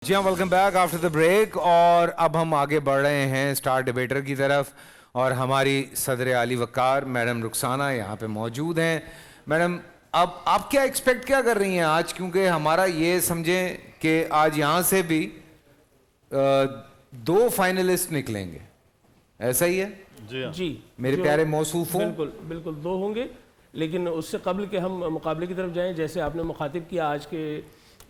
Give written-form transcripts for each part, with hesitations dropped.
जी हाँ, welcome back after the break. और अब हम आगे बढ़ रहे हैं स्टार डिबेटर की तरफ और हमारी सदर आली वक़ार मैडम रुखसाना यहाँ पे मौजूद हैं। मैडम, अब आप क्या कर रही हैं आज, क्योंकि हमारा ये समझें कि आज यहाँ से भी दो फाइनलिस्ट निकलेंगे, ऐसा ही है? जी मेरे प्यारे मौसूफों, बिल्कुल बिल्कुल दो होंगे, लेकिन उससे कबल के हम मुकाबले की तरफ जाएं, जैसे आपने मुखातिब किया आज के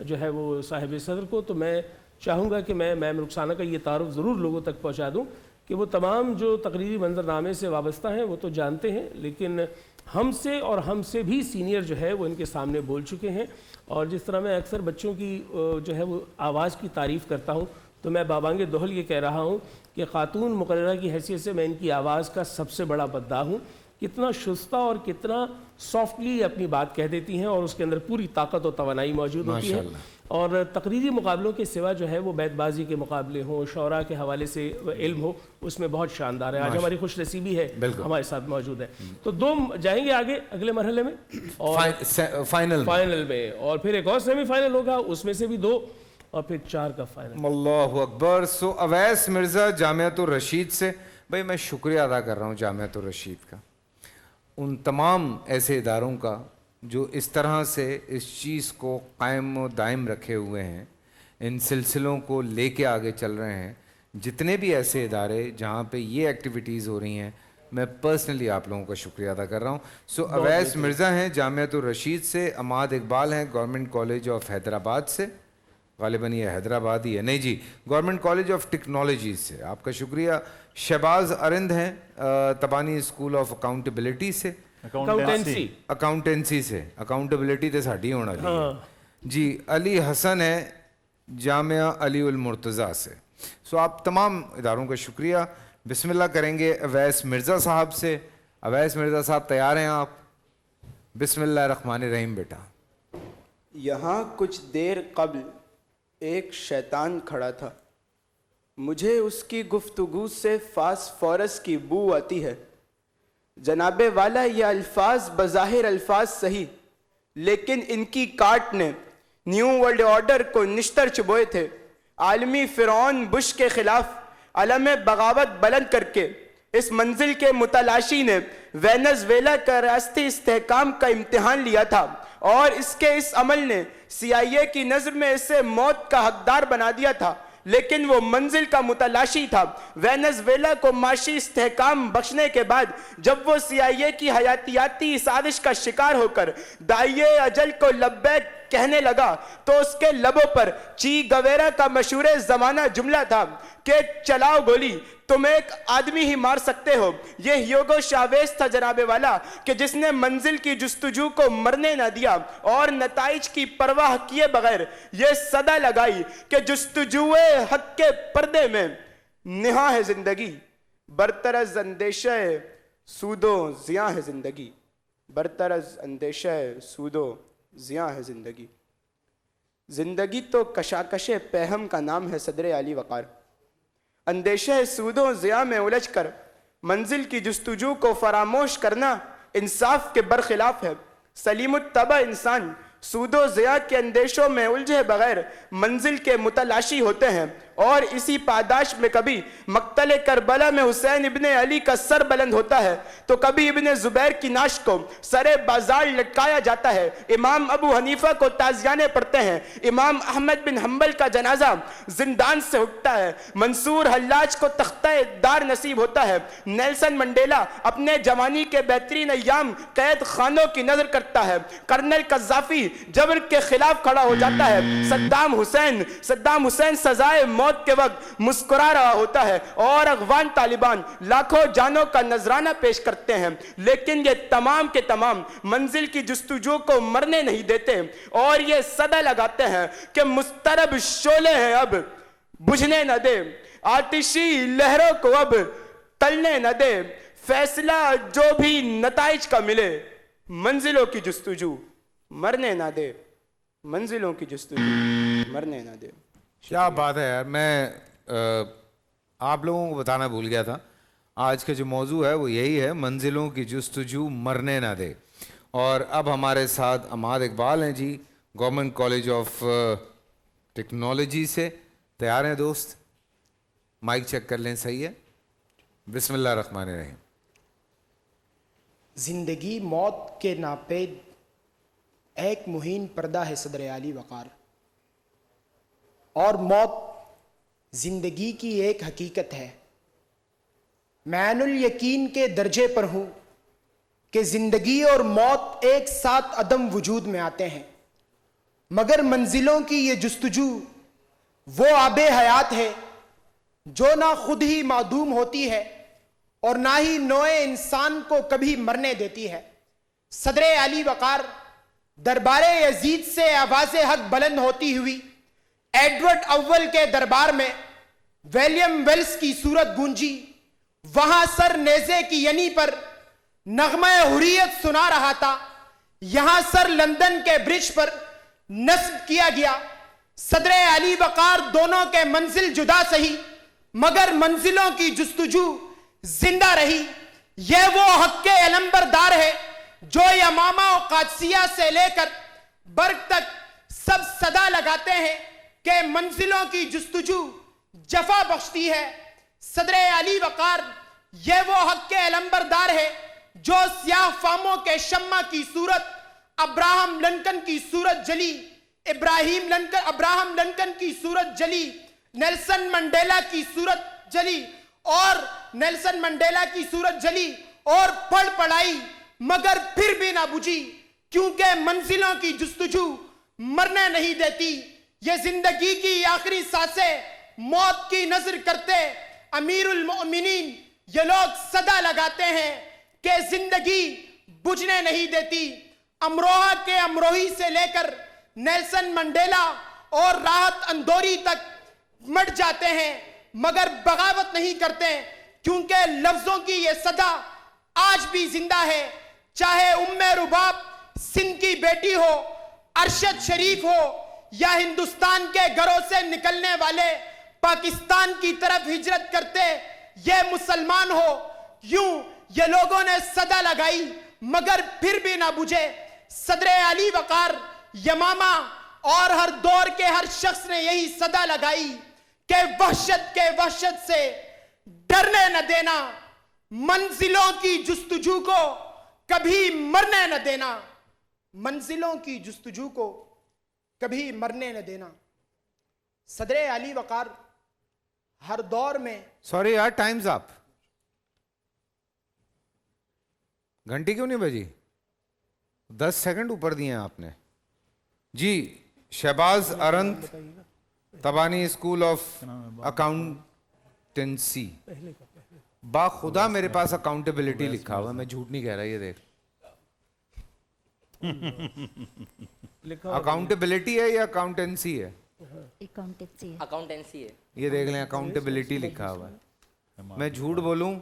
जो है वो साहिब सदर को, तो मैं चाहूँगा कि मैं मैम रुखसाना का ये तारुफ ज़रूर लोगों तक पहुँचा दूँ कि वो तमाम जो तकरीरी मंजरनामे से वाबस्ता हैं वो तो जानते हैं, लेकिन हमसे और हमसे भी सीनियर जो है वो इनके सामने बोल चुके हैं। और जिस तरह मैं अक्सर बच्चों की जो है वो आवाज़ की तारीफ़ करता हूँ, तो मैं बाबांगे दोहल ये कह रहा हूँ कि ख़ातून मुकर्ररा की हैसियत से मैं इनकी आवाज़ का सबसे बड़ा बद्दाह हूँ। कितना शुस्ता और कितना सॉफ्टली अपनी बात कह देती हैं और उसके अंदर पूरी ताकत और तवानाई मौजूद होती है। और तकरीरी मुकाबलों के सिवा जो है वो बैतबाजी के मुकाबले हों, शौरा के हवाले से इल्म हो, उसमें बहुत शानदार है। आज हमारी खुश नसीबी है हमारे साथ मौजूद है। तो दो जाएंगे आगे अगले मरहले में और फाइनल में, और फिर एक और सेमीफाइनल होगा, उसमें से भी दो, और फिर 4 का फाइनल। अल्लाहु अकबर। सो अवैस मिर्ज़ा जामियातुर रशीद से, भाई मैं शुक्रिया अदा कर रहा हूँ जामियातुर रशीद का, उन तमाम ऐसे इदारों का जो इस तरह से इस चीज़ को कायम व दायम रखे हुए हैं, इन सिलसिलों को लेके आगे चल रहे हैं। जितने भी ऐसे इदारे जहाँ पे ये एक्टिविटीज़ हो रही हैं, मैं पर्सनली आप लोगों का शुक्रिया अदा कर रहा हूँ। सो अवैस मिर्ज़ा हैं जामियातुर रशीद से, अमाद इकबाल हैं गवर्नमेंट कॉलेज ऑफ हैदराबाद से, गालिबन ये हैदराबाद ही है, नहीं जी, गवर्नमेंट कॉलेज ऑफ टेक्नोलॉजी से, आपका शुक्रिया। शहबाज अरिंद हैं तबानी स्कूल ऑफ अकाउंटेबिलिटी से, अकाउंटेंसी से, अकाउंटेबिलिटी तो साड़ी होना चाहिए जी। अली हसन है जामिया अली उल मुर्तज़ा से। सो आप तमाम इदारों का शुक्रिया। बिस्मिल्लाह करेंगे अवैस मिर्ज़ा साहब से। अवैस मिर्ज़ा साहब तैयार हैं आप? बिस्मिल्लाह रहमान रहीम। बेटा, यहाँ कुछ देर कबल एक शैतान खड़ा था, मुझे उसकी गुफ्तगू से फास्फोरस की बू आती है। जनाबे वाला ये अल्फाज बज़ाहिर अल्फाज सही, लेकिन इनकी काट ने न्यू वर्ल्ड ऑर्डर को निश्तर चुबोए थे। आलमी फ़िरौन बुश के खिलाफ अलम बगावत बुलंद करके इस मंजिल के मुतलाशी ने वेनेज़ुएला का रियासती इस्तेहकाम का इम्तिहान लिया था, और इसके इस अमल ने CIA की नज़र में इसे मौत का हकदार बना दिया था। लेकिन वो मंजिल का मुतलाशी था। वेनेज़ुएला को माशी इस्तेहकाम बख्शने के बाद जब वो CIA की हयातियाती साजिश का शिकार होकर दाइये अजल को लब्बैक कहने लगा, तो उसके लबों पर ची गवेरा का मशहूर ज़माना जुमला था कि चलाओ गोली, तुम एक आदमी ही मार सकते हो। ये ह्यूगो चावेज़ था जनाबे वाला कि जिसने मंजिल की जुस्तजू को मरने न दिया और नताइज की परवाह किए बगैर ये सदा लगाई कि जुस्तजुए हक के पर्दे में निहा है जिंदगी, बरतरज अंदेशा सूदो जिया है जिंदगी, बरतरज अंदेशा सूदो जिया है जिंदगी। जिंदगी तो कशाकशे पहम का नाम है सदर आली वक़ार। अंदेशा सूदो ज़िया में उलझ कर मंजिल की जुस्तजू को फरामोश करना इंसाफ के बरखिलाफ है। सलीमुत तबा इंसान सूदो ज़िया के अंदेशों में उलझे बगैर मंजिल के मुतलाशी होते हैं, और इसी पादाश में कभी मक्तल करबला में हुसैन इब्ने अली का सर बुलंद होता है, तो कभी इब्ने जुबैर की नाश को सरे बाजार लटकाया जाता है। इमाम अबू हनीफा को ताज़ियाने पड़ते हैं, इमाम अहमद बिन हम्बल का जनाजा जिंदान से उठता है, मंसूर हल्लाज को तख्ते दार नसीब होता है, नेल्सन मंडेला अपने जवानी के बेहतरीन अय्याम कैद खानों की नजर करता है, कर्नल कज़्ज़ाफ़ी जबर के खिलाफ खड़ा हो जाता है, सद्दाम हुसैन सजाए मौत के वक्त मुस्कुरा रहा होता है, और अफगान तालिबान लाखों जानों का नजराना पेश करते हैं। लेकिन ये तमाम के तमाम मंजिल की जुस्तजू को मरने नहीं देते, और ये सदा लगाते हैं कि मुस्तरब शोले हैं अब बुझने न दे, आतिशी लहरों को अब तलने न दे, फैसला जो भी नताइज का मिले, मंजिलों की जुस्तजू मरने ना दे, मंजिलों की जुस्तजू मरने ना दे। क्या बात है यार। मैं आप लोगों को बताना भूल गया था, आज का जो मौजू है वो यही है, मंजिलों की जुस्तजू मरने ना दे। और अब हमारे साथ अमाद इकबाल हैं जी, गवर्नमेंट कॉलेज ऑफ टेक्नोलॉजी से तैयार हैं दोस्त? माइक चेक कर लें, सही है? बिस्मिल्लाह रहमान रहीम। जिंदगी मौत के नापेद एक मुहीन पर्दा है सदर आली वकार, और मौत जिंदगी की एक हकीकत है। मैनुल यकीन के दर्जे पर हूं कि जिंदगी और मौत एक साथ अदम वजूद में आते हैं, मगर मंजिलों की ये जुस्तजू वो आबे हयात है जो ना खुद ही मादूम होती है और ना ही नोए इंसान को कभी मरने देती है। सदर अली वकार दरबारे यजीद से आवाज़े हक बुलंद होती हुई एडवर्ड अव्वल के दरबार में विलियम वेल्स की सूरत गूंजी। वहां सर नेज़े की यनी पर नगमा हुर्रियत सुना रहा था, यहां सर लंदन के ब्रिज पर नस्ब किया गया। सदर अली वकार दोनों के मंजिल जुदा सही, मगर मंजिलों की जुस्तजू जिंदा रही। यह वो हक के अलंबरदार है जो यमामा और कादसिया से लेकर बर्ग तक सब सदा लगाते हैं कि मंजिलों की जुस्तजू जफा बख्शती है। सदर अली वकार यह वो हक के अलंबरदार है जो स्याह फामों के शम्मा की सूरत अब्राहम लिंकन की सूरत जली, अब्राहम लिंकन की सूरत जली, नेल्सन मंडेला की सूरत जली और नेल्सन मंडेला की सूरत जली और पढ़ पढ़ाई, मगर फिर भी ना बुझी, क्योंकि मंजिलों की जुस्तजू मरने नहीं देती। ये जिंदगी की आखिरी सांसें मौत की नजर करते अमीरुल मोमिनीन ये लोग सदा लगाते हैं कि जिंदगी बुझने नहीं देती। अमरोहा के अमरोही से लेकर नेल्सन मंडेला और राहत अंदोरी तक मर जाते हैं, मगर बगावत नहीं करते, क्योंकि लफ्जों की ये सदा आज भी जिंदा है। चाहे उम्मे रुबाब सिंध की बेटी हो, अरशद शरीफ हो, या हिंदुस्तान के घरों से निकलने वाले पाकिस्तान की तरफ हिजरत करते ये मुसलमान हो, यूं ये लोगों ने सदा लगाई मगर फिर भी ना बुझे। सदर अली वकार, यमामा और हर दौर के हर शख्स ने यही सदा लगाई कि वहशत से डरने न देना, मंजिलों की जुस्तजू को कभी मरने न देना, मंजिलों की जुस्तजू को कभी मरने न देना। सदर अली वकार हर दौर में। सॉरी यार, टाइम्स अप। घंटी क्यों नहीं बजी? 10 सेकंड ऊपर दिए हैं आपने जी। शहबाज अरंत, तबानी स्कूल ऑफ अकाउंटेंसी। बाखुदा मेरे पास अकाउंटेबिलिटी लिखा हुआ है, मैं झूठ नहीं कह रहा, ये देख। अकाउंटेबिलिटी है या अकाउंटेंसी है? अकाउंटेंसी है। ये देख लें, अकाउंटेबिलिटी लिखा हुआ है। मैं झूठ बोलूं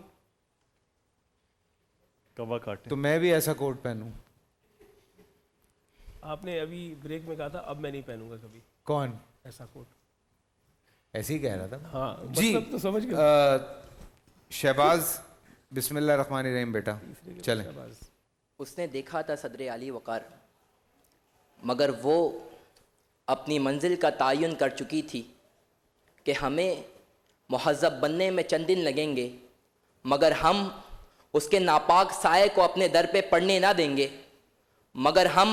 तो मैं भी ऐसा कोट पहनूं? आपने अभी ब्रेक में कहा था अब मैं नहीं पहनूंगा कभी। कौन? ऐसा कोट ऐसे ही कह रहा था। हाँ जी मतलब तो समझ गया। शहबाज, बिस्मिल्लाह रहमान रहीम बेटा, चलें। उसने देखा था सदर अली वकार, मगर वो अपनी मंजिल का तायुन कर चुकी थी कि हमें मुहज़्ज़ब बनने में चंद दिन लगेंगे, मगर हम उसके नापाक साए को अपने दर पे पड़ने ना देंगे, मगर हम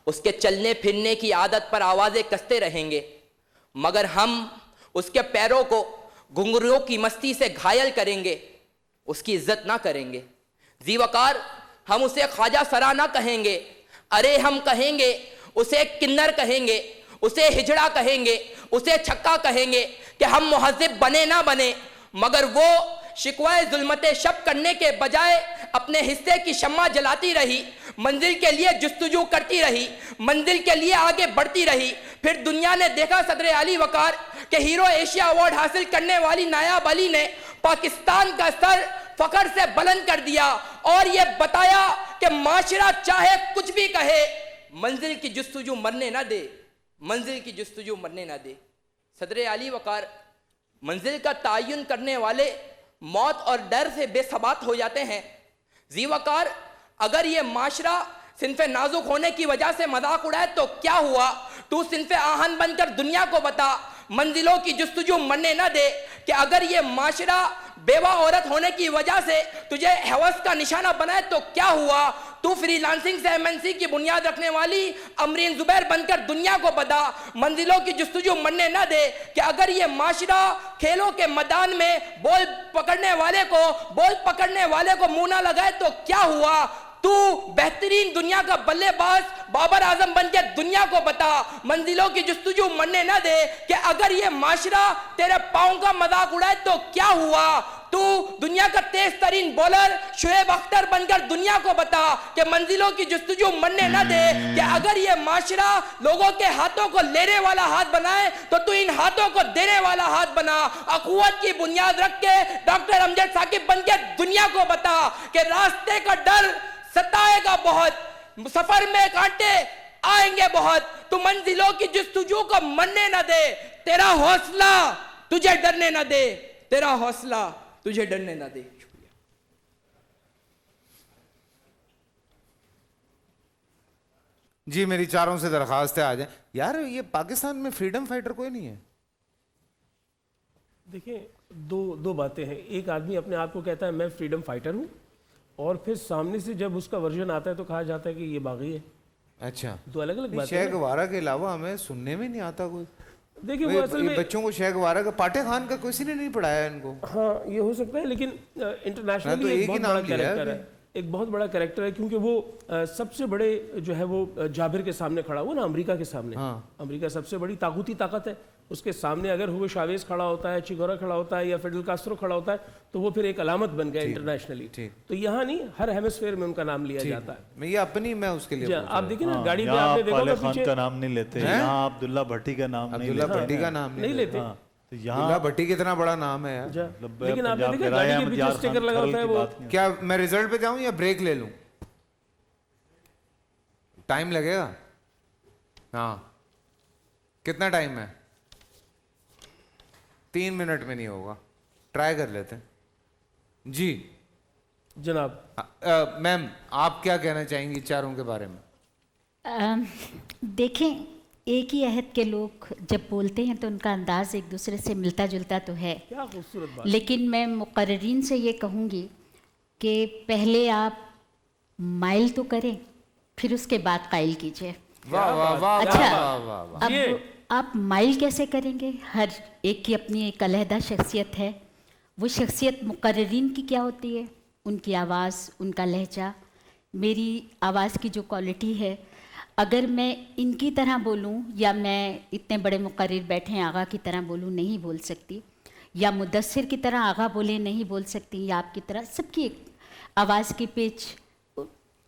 उसके चलने फिरने की आदत पर आवाज़ें कसते रहेंगे, मगर हम उसके पैरों को घुंघरुओं की मस्ती से घायल करेंगे, उसकी इज्जत ना करेंगे। जी वकार, हम उसे ख्वाजा सरा ना कहेंगे, अरे हम कहेंगे उसे किन्नर कहेंगे, उसे हिजड़ा कहेंगे, उसे छक्का कहेंगे कि हम मुहज़्ज़िब बने ना बने, मगर वो शिकवाए जुल्मते शब करने के बजाय अपने हिस्से की शम्मा जलाती रही, मंजिल के लिए जुस्तजू करती रही, मंजिल के लिए आगे बढ़ती रही। फिर दुनिया ने देखा सदर अली वकार के हीरो एशिया अवार्ड हासिल करने वाली नायाब अली ने पाकिस्तान का सर फखर से बुलंद कर दिया और ये बताया कि माशरा चाहे कुछ भी कहे, मंजिल की जुस्तजू मरने ना दे, मंजिल की जुस्तजू मरने ना दे। सदर अली वकार मंजिल का तायुन करने वाले मौत और डर से बेसबात हो जाते हैं। जी वकार, अगर ये माशरा सिनफ़े नाजुक होने की वजह से मजाक उड़ाए तो क्या हुआ, تو صنف آہن بن کر دنیا کو بتا، منزلوں کی جستجو مرنے نہ دے کہ اگر یہ معاشرہ بیوہ عورت ہونے کی وجہ سے تجھے حوث کا نشانہ بنائے تو کیا ہوا، تو فری لانسنگ سے MNC کی بنیاد رکھنے والی امرین زبیر بن کر دنیا کو بتا، منزلوں کی جستجو مرنے نہ دے کہ اگر یہ معاشرہ کھیلوں کے میدان میں بال پکڑنے والے کو منہ نہ لگائے تو کیا ہوا، تو بہترین دنیا کا بلے باز بابر اعظم بن کے دنیا کو بتا، منزلوں کی جستجو مرنے نہ دے کہ اگر یہ معاشرہ تیرے پاؤں کا مذاق اڑائے تو کیا ہوا، تو دنیا کا تیز ترین بولر شعیب اختر بن کر دنیا کو بتا کہ منزلوں کی جستجو مرنے نہ دے کہ اگر یہ معاشرہ لوگوں کے ہاتھوں کو لینے والا ہاتھ بنائے تو ان ہاتھوں کو دینے والا ہاتھ بنا، اخوت کی بنیاد رکھ کے ڈاکٹر امجد ثاقب بن کے دنیا کو بتا کہ راستے کا ڈر ستائے گا بہت، سفر میں کانٹے آئیں گے بہت، تو منزلوں کی جستجو کو مرنے نہ دے، تیرا حوصلہ تجھے ڈرنے نہ دے، تیرا حوصلہ تجھے ڈرنے نہ دے۔ شکریہ۔ جی میری چاروں سے درخواست ہے آ جائیں یار، یہ پاکستان میں فریڈم فائٹر کوئی نہیں ہے؟ دیکھیں دو باتیں ہیں، ایک آدمی اپنے آپ کو کہتا ہے میں فریڈم فائٹر ہوں، اور پھر سامنے سے جب اس کا ورژن آتا ہے تو کہا جاتا ہے کہ یہ باغی ہے۔ اچھا، دو الگ الگ باتیں شیخ گوارا کے علاوہ ہمیں سننے میں نہیں آتا کوئی۔ دیکھیں وہ اصل میں بچوں کو شیخ گوارا کا پاٹے خان کا کسی نے نہیں پڑھایا ان کو۔ ہاں یہ ہو سکتا ہے، لیکن انٹرنیشنلی ایک بہت بڑا کریکٹر ہے، ایک بہت بڑا کریکٹر ہے، کیونکہ وہ سب سے بڑے جو ہے وہ جابر کے سامنے کھڑا ہوا نا، امریکہ کے سامنے۔ امریکہ سب سے بڑی طاقتی طاقت ہے، اس کے سامنے اگر ہوگو شاویز کھڑا ہوتا ہے، چیگورا کھڑا ہوتا ہے، یا فیڈل کاسٹرو کھڑا ہوتا ہے تو وہ پھر ایک علامت بن گیا انٹرنیشنلی۔ تو یہاں نہیں، ہر ہیمسفیئر میں ان کا نام لیا جاتا ہے۔ میں یہ اپنی میں اس کے لیے آپ دیکھیں نا گاڑی میں آپ نے دیکھا ہوگا پیچھے کا نام نہیں لیتے، یہاں عبداللہ بھٹی کا نام نہیں عبداللہ بھٹی کا نام نہیں لیتے، عبداللہ بھٹی کتنا بڑا نام ہے یار۔ لیکن آپ نے دیکھا گاڑی کے پیچھے اسٹیکر لگا ہوتا ہے وہ۔ کیا میں ریزلٹ پہ جاؤں یا بریک لے لوں؟ ٹائم لگے گا؟ ہاں کتنا ٹائم ہے؟ 3 منٹ میں نہیں ہوگا، ٹرائی کر لیتے ہیں۔ جی جناب میم آپ کیا کہنا چاہیں گی چاروں کے بارے میں؟ دیکھیں ایک ہی عہد کے لوگ جب بولتے ہیں تو ان کا انداز ایک دوسرے سے ملتا جلتا تو ہے، کیا خوبصورت بات۔ لیکن میں مقررین سے یہ کہوں گی کہ پہلے آپ مائل تو کریں پھر اس کے بعد قائل کیجئے۔ واہ واہ واہ اچھا واہ واہ۔ اب آپ مائل کیسے کریں گے؟ ہر ایک کی اپنی ایک علیحدہ شخصیت ہے، وہ شخصیت مقررین کی کیا ہوتی ہے؟ ان کی آواز، ان کا لہجہ، میری آواز کی جو کوالٹی ہے، اگر میں ان کی طرح بولوں یا میں اتنے بڑے مقرر بیٹھے ہیں آغا کی طرح بولوں، نہیں بول سکتی، یا مدثر کی طرح آغا بولے نہیں بول سکتی، یا آپ کی طرح، سب کی ایک آواز کی پچ،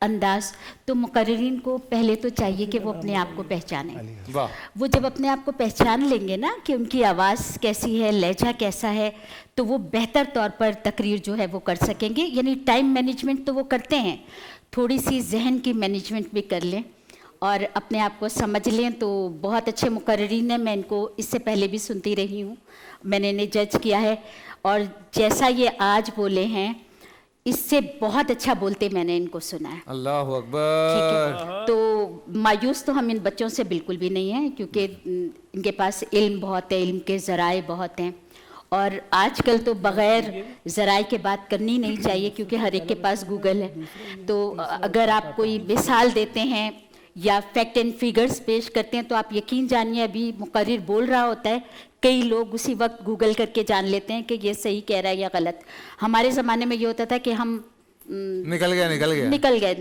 انداز۔ تو مقررین کو پہلے تو چاہیے کہ وہ اپنے آپ کو پہچانیں۔ وہ جب اپنے آپ کو پہچان لیں گے نا کہ ان کی آواز کیسی ہے، لہجہ کیسا ہے، تو وہ بہتر طور پر تقریر جو ہے وہ کر سکیں گے۔ یعنی ٹائم مینجمنٹ تو وہ کرتے ہیں، تھوڑی سی ذہن کی مینجمنٹ بھی کر لیں اور اپنے آپ کو سمجھ لیں تو بہت اچھے مقررین ہیں۔ میں ان کو اس سے پہلے بھی سنتی رہی ہوں، میں نے انہیں جج کیا ہے، اور جیسا یہ آج بولے ہیں اس سے بہت اچھا بولتے میں نے ان کو سنا ہے۔ اللہ اکبر۔ تو مایوس تو ہم ان بچوں سے بالکل بھی نہیں ہیں، کیونکہ ان کے پاس علم بہت ہے، علم کے ذرائع بہت ہیں، اور آج کل تو بغیر ذرائع کے بات کرنی نہیں چاہیے، کیونکہ ہر ایک کے پاس گوگل ہے۔ تو اگر آپ کوئی مثال دیتے ہیں یا فیکٹ اینڈ فیگرز پیش کرتے ہیں تو آپ یقین جانیے ابھی مقرر بول رہا ہوتا ہے، کئی لوگ اسی وقت گوگل کر کے جان لیتے ہیں کہ یہ صحیح کہہ رہا ہے یا غلط۔ ہمارے زمانے میں یہ ہوتا تھا کہ ہم نکل گئے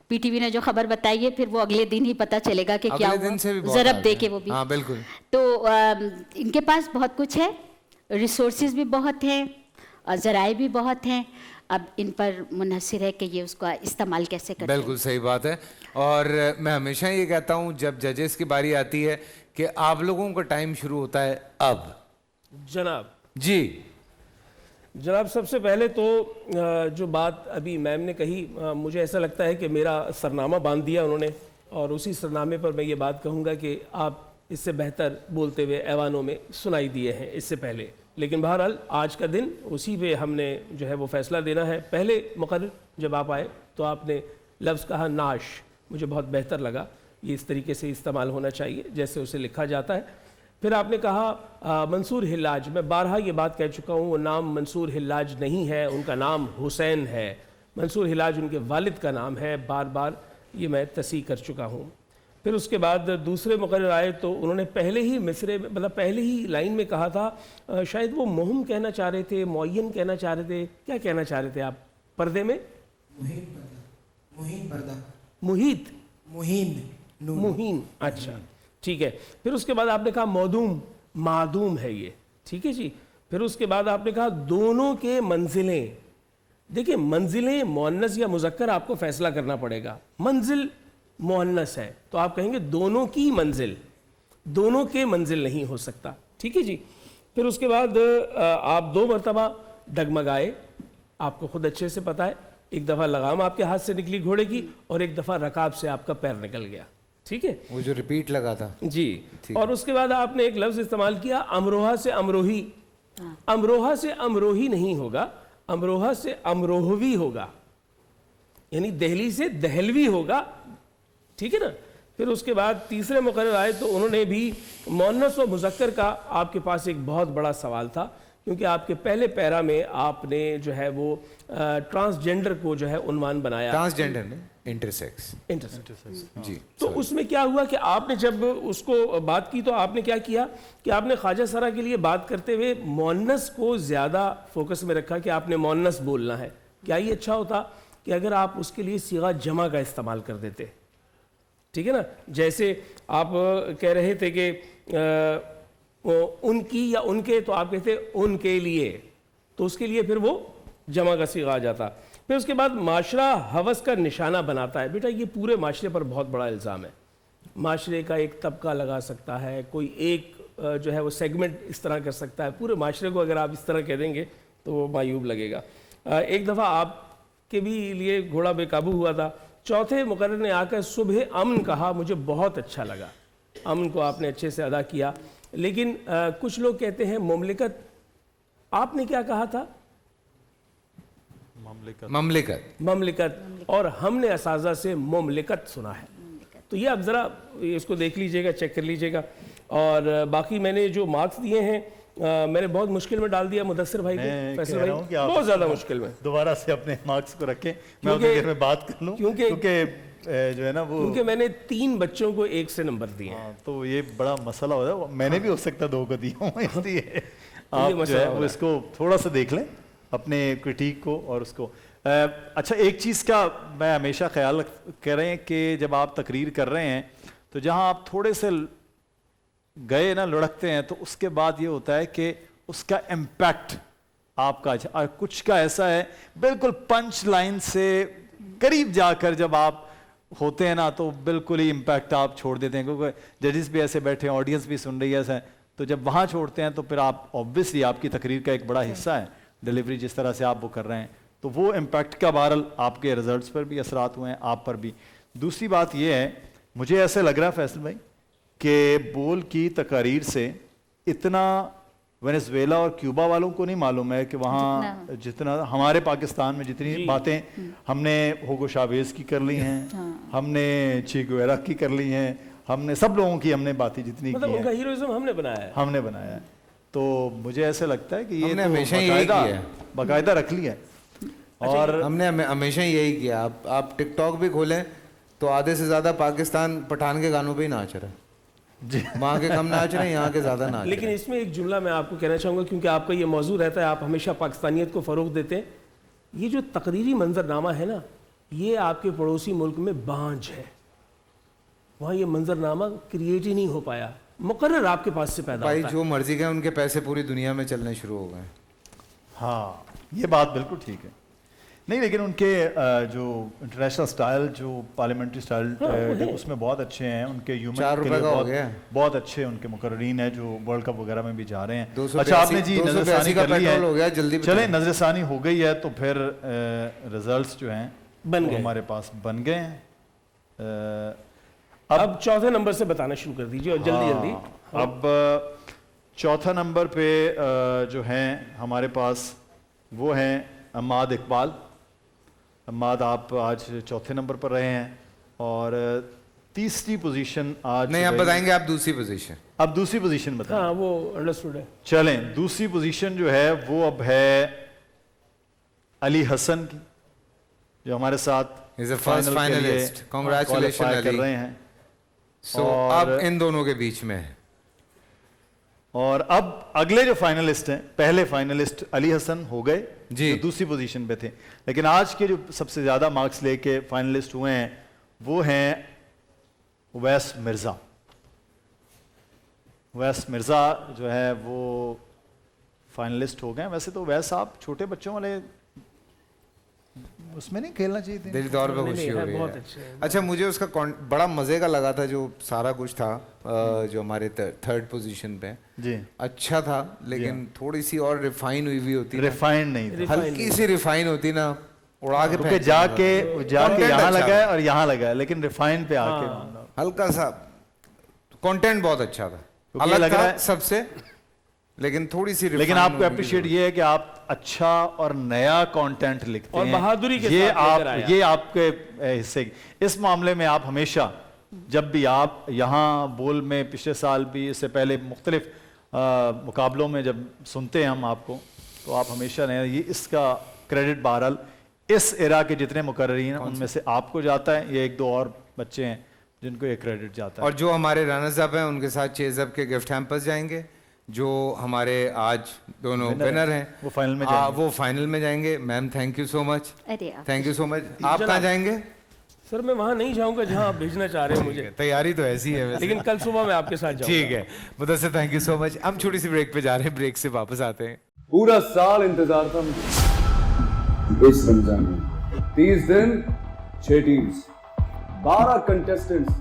پی ٹی وی نے جو خبر بتائی ہے پھر وہ اگلے دن ہی پتہ چلے گا کہ کیا ہوا، ضرب دے کے وہ بھی۔ بالکل۔ تو ان کے پاس بہت کچھ ہے، ریسورسز بھی بہت ہیں، ذرائع بھی بہت ہیں، اب ان پر منحصر ہے کہ یہ اس کا استعمال کیسے کرتے ہیں۔ بالکل صحیح بات ہے، اور میں ہمیشہ یہ کہتا ہوں جب ججز کی باری آتی ہے کہ آپ لوگوں کا ٹائم شروع ہوتا ہے اب۔ جناب جی جناب سب سے پہلے تو جو بات ابھی میم نے کہی، مجھے ایسا لگتا ہے کہ میرا سرنامہ باندھ دیا انہوں نے، اور اسی سرنامے پر میں یہ بات کہوں گا کہ آپ اس سے بہتر بولتے ہوئے ایوانوں میں سنائی دیے ہیں اس سے پہلے، لیکن بہرحال آج کا دن اسی پہ ہم نے جو ہے وہ فیصلہ دینا ہے۔ پہلے مقرر جب آپ آئے تو آپ نے لفظ کہا نعش، مجھے بہت بہتر لگا، یہ اس طریقے سے استعمال ہونا چاہیے جیسے اسے لکھا جاتا ہے. پھر آپ نے کہا منصور حلاج. میں بارہا یہ بات کہہ چکا ہوں, وہ نام منصور حلاج نہیں ہے, ان کا نام حسین ہے. منصور حلاج ان کے والد کا نام ہے, بار بار یہ میں تصحیح کر چکا ہوں. پھر اس کے بعد دوسرے مقرر آئے تو انہوں نے پہلے ہی مصرے میں مطلب پہلے ہی لائن میں کہا تھا, شاید وہ مہم کہنا چاہ رہے تھے, معین کہنا چاہ رہے تھے, کیا کہنا چاہ رہے تھے آپ پردے میں؟ مہین پردہ. محیط, مہین. اچھا ٹھیک ہے. پھر اس کے بعد آپ نے کہا موضوم, معدوم ہے یہ, ٹھیک ہے جی. پھر اس کے بعد آپ نے کہا دونوں کے منزلیں. دیکھیں منزلیں مؤنث یا مذکر آپ کو فیصلہ کرنا پڑے گا. منزل مؤنث ہے تو آپ کہیں گے دونوں کی منزل, دونوں کے منزل نہیں ہو سکتا, ٹھیک ہے جی. پھر اس کے بعد آپ 2 مرتبہ ڈگمگائے, آپ کو خود اچھے سے پتہ ہے. ایک دفعہ لگام آپ کے ہاتھ سے نکلی گھوڑے کی, اور ایک دفعہ رکاب سے آپ کا پیر نکل گیا, ٹھیک ہے وہ جو ریپیٹ لگا تھا جی. اور اس کے بعد آپ نے ایک لفظ استعمال کیا امروہہ سے امروہی. امروہہ سے امروہی نہیں ہوگا, امروہہ سے امروہوی ہوگا, یعنی دہلی سے دہلوی ہوگا, ٹھیک ہے نا. پھر اس کے بعد تیسرے مقرر آئے تو انہوں نے بھی مؤنث و مذکر کا آپ کے پاس ایک بہت بڑا سوال تھا, کیونکہ آپ کے پہلے پیرا میں آپ نے جو ہے وہ ٹرانسجینڈر کو جو ہے عنوان بنایا. ٹرانسجینڈر نے انٹرسیکس جی. تو اس میں کیا ہوا کہ آپ نے جب اس کو بات کی تو آپ نے کیا کیا کہ آپ نے خواجہ سرا کے لیے بات کرتے ہوئے مؤنث کو زیادہ فوکس میں رکھا کہ آپ نے مؤنث بولنا ہے. کیا یہ اچھا ہوتا کہ اگر آپ اس کے لیے صیغہ جمع کا استعمال کر دیتے, ٹھیک ہے نا. جیسے آپ کہہ رہے تھے کہ ان کی یا ان کے, تو آپ کہتے ان کے لیے, تو اس کے لیے پھر وہ جمع کا صیغہ آ جاتا. پھر اس کے بعد معاشرہ ہوس کا نشانہ بناتا ہے. بیٹا یہ پورے معاشرے پر بہت بڑا الزام ہے. معاشرے کا ایک طبقہ لگا سکتا ہے, کوئی ایک جو ہے وہ سیگمنٹ اس طرح کر سکتا ہے. پورے معاشرے کو اگر آپ اس طرح کہہ دیں گے تو وہ معیوب لگے گا. ایک دفعہ آپ کے بھی لیے گھوڑا بے قابو ہوا تھا. چوتھے مقرر نے آ کر صبح امن کہا, مجھے بہت اچھا لگا. امن کو آپ نے اچھے سے ادا کیا. لیکن کچھ لوگ کہتے ہیں مملکت, آپ نے کیا کہا تھا؟ مملکت. اور ہم نے اساتذہ سے مملکت سنا ہے. تو یہ اب ذرا اس کو دیکھ لیجئے گا, چیک کر لیجئے گا. اور باقی میں نے جو مارکس دیے ہیں میں نے بہت مشکل میں ڈال دیا مدثر بھائی کو, فیصل بھائی, بہت زیادہ مشکل میں. دوبارہ سے اپنے مارکس کو رکھیں, میں اپنے گھر میں بات کر لوں, کیونکہ جو ہے نا وہ, کیونکہ میں نے 3 بچوں کو 1 سے نمبر دیے ہیں. تو یہ بڑا مسئلہ ہو رہا ہے. میں نے بھی ہو سکتا 2 کو دیا ہوں, اس لیے آپ جو ہے وہ اس کو تھوڑا سا دیکھ لیں اپنے کرٹیک کو اور اس کو. اچھا ایک چیز کا میں ہمیشہ خیال کر رہے ہیں کہ جب آپ تقریر کر رہے ہیں تو جہاں آپ تھوڑے سے گئے نا لڑکتے ہیں, تو اس کے بعد یہ ہوتا ہے کہ اس کا امپیکٹ آپ کا, کچھ کا ایسا ہے بالکل پنچ لائن سے قریب جا کر جب آپ ہوتے ہیں نا تو بالکل ہی امپیکٹ آپ چھوڑ دیتے ہیں, کیونکہ ججز بھی ایسے بیٹھے ہیں, آڈینس بھی سن رہی ہے ایسا, تو جب وہاں چھوڑتے ہیں تو پھر آپ آبویسلی آپ کی تقریر کا ایک بڑا حصہ ہے ڈیلیوری جس طرح سے آپ وہ کر رہے ہیں, تو وہ امپیکٹ کا بہرحال آپ کے رزلٹس پر بھی اثرات ہوئے ہیں, آپ پر بھی. دوسری بات یہ ہے, مجھے ایسے لگ رہا ہے فیصل بھائی کہ بول کی تقاریر سے اتنا وینزویلا اور کیوبا والوں کو نہیں معلوم ہے کہ وہاں جتنا ہمارے پاکستان میں جتنی باتیں ہم نے ہوگو شاویز کی کر لی ہیں, ہم نے چے گویرا کی کر لی ہیں, ہم نے سب لوگوں کی ہم نے باتیں جتنی کی ہیں, ان کا ہیروئزم ہم نے بنایا ہے. تو مجھے ایسے لگتا ہے کہ یہ ہمیشہ یہی کیا ہے, باقاعدہ رکھ لیا ہے. اور ہم نے ہمیشہ یہی کیا. آپ ٹک ٹاک بھی کھولیں تو آدھے سے زیادہ پاکستان پٹھان کے گانوں پہ ہی ناچ رہا ہے, وہاں کے کم ناچ رہے ہیں, یہاں کے زیادہ ناچ. لیکن اس میں ایک جملہ میں آپ کو کہنا چاہوں گا, کیونکہ آپ کا یہ موضوع رہتا ہے, آپ ہمیشہ پاکستانیت کو فروغ دیتے ہیں. یہ جو تقریری منظرنامہ ہے نا, یہ آپ کے پڑوسی ملک میں بانجھ ہے, وہاں یہ منظرنامہ کریٹ ہی نہیں ہو پایا. مقرر آپ کے پاس سے پیدا بھائی ہوتا ہے. جو مرضی کا ان کے پیسے پوری دنیا میں چلنے شروع ہو گئے. ہاں یہ بات بالکل ٹھیک ہے. نہیں لیکن ان کے جو انٹرنیشنل سٹائل, جو پارلیمنٹری سٹائل اس میں بہت اچھے ہیں. ان کے ہیومن 4 روپے کا ہو گیا, بہت اچھے ان کے مقررین ہیں جو ورلڈ کپ وغیرہ میں بھی جا رہے ہیں. اچھا آپ نے جی نظر ثانی کر لی ہے, جلدی چلیں نظر ثانی ہو گئی ہے تو پھر رزلٹس جو ہیں ہمارے پاس بن گئے ہیں. اب چوتھے نمبر سے بتانا شروع کر دیجیے, اور جلدی جلدی. اب چوتھا نمبر پہ جو ہیں ہمارے پاس وہ ہیں عماد اقبال. عماد آپ آج چوتھے نمبر پر رہے ہیں, اور तीसरी पोजीशन आज नहीं, आप बताएंगे आप दूसरी पोजीशन। अब दूसरी पोजीशन बताएं। हाँ वो अंडरस्टूड है। चलें, दूसरी पोजीशन जो है वो अब है अली हसन की, जो हमारे साथ He's a first finalist. Congratulations, qualify कर Ali. रहे हैं। सो अब इन दोनों के बीच में है। और अब अगले जो फाइनलिस्ट हैं, पहले फाइनलिस्ट अली हसन हो गए जी। जो दूसरी पोजीशन पे थे, लेकिन आज के जो सबसे ज्यादा मार्क्स लेके फाइनलिस्ट हुए हैं वो हैं उवैस मिर्जा। उवैस मिर्जा जो है वो फाइनलिस्ट हो गए। वैसे तो उवैस आप छोटे बच्चों वाले उसमें नहीं खेलना चाहिए थे। दिली तौर पे खुशी हो रही बहुत है। अच्छे हैं। अच्छा, मुझे उसका बड़ा मजे का लगा था, जो सारा कुछ था जो हमारे थर्ड पोजीशन पे जी, अच्छा था, लेकिन थोड़ी सी और रिफाइन हुई होती ना, रिफाइंड नहीं था। हल्की सी रिफाइन होती ना, उड़ा के क्योंकि फेंक जाके Content यहाँ अच्छा लगा है था। और यहाँ लगा है, लेकिन रिफाइंड पे आके हल्का सा कंटेंट बहुत अच्छा था, क्योंकि अलग लग था रहा है- सबसे, लेकिन थोड़ी सी लेकिन refine आपको होने की अप्रिशिएट ये है कि आप अच्छा और नया कंटेंट लिखते और हैं, बहादुरी के ये साथ आप लेकर आया। ये आपके हिस्से। इस मामले में आप हमेशा जब भी आप यहाँ बोल में पिछले साल भी, इससे पहले मुख्तलिफ मुकाबलों में जब सुनते हैं हम आपको, तो आप हमेशा नया, ये इसका क्रेडिट बहरहाल इस एरा के जितने मुकर्रीन हैं उनमें से आपको जाता है। ये एक दो और बच्चे हैं जिनको ये क्रेडिट जाता है। और जो हमारे रनर्स अप हैं उनके साथ चेज अप के गिफ्ट हैम्पर्स जाएंगे। जो हमारे आज दोनों विनर हैं वो फाइनल में जाएंगे। वो फाइनल में जाएंगे। Ma'am thank you so much, अरे आप थैंक यू सो मच। आप कहाँ जाएंगे? सर मैं वहाँ नहीं जाऊँगा जहाँ आप भेजना चाह रहे हैं मुझे, तैयारी तो ऐसी है वैसे। लेकिन कल सुबह मैं आपके साथ जाऊँगा। ठीक है Mudassir, thank you so much. हम छोटी सी ब्रेक पे जा रहे हैं, ब्रेक से वापस आते हैं। पूरा साल इंतजार था मुझे इस रमजान में। 30 दिन 6 टीम्स, 12 कंटेस्टेंट्स,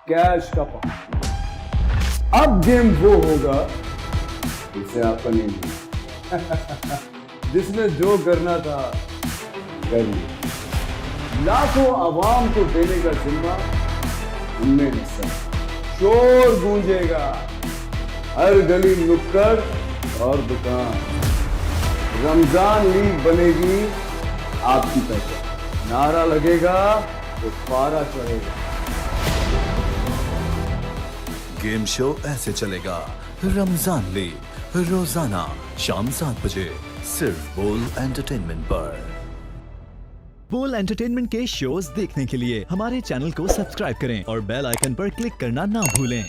कैश का पार्ट। अब गेम वो होगा जिससे आपका नहीं है। जिसने जो करना था कर लिया। लाखों आवाम को देने का जिम्मा हमने हिस्सा। शोर गूंजेगा हर गली नुक्कड़ और दुकान। रमजान लीग बनेगी आपकी पहचान। नारा लगेगा तो पारा चढ़ेगा। गेम शो ऐसे चलेगा। रमजान लीग रोजाना शाम 7 बजे सिर्फ बोल एंटरटेनमेंट पर। बोल एंटरटेनमेंट के शोज देखने के लिए हमारे चैनल को सब्सक्राइब करें और बेल आइकन पर क्लिक करना ना भूलें।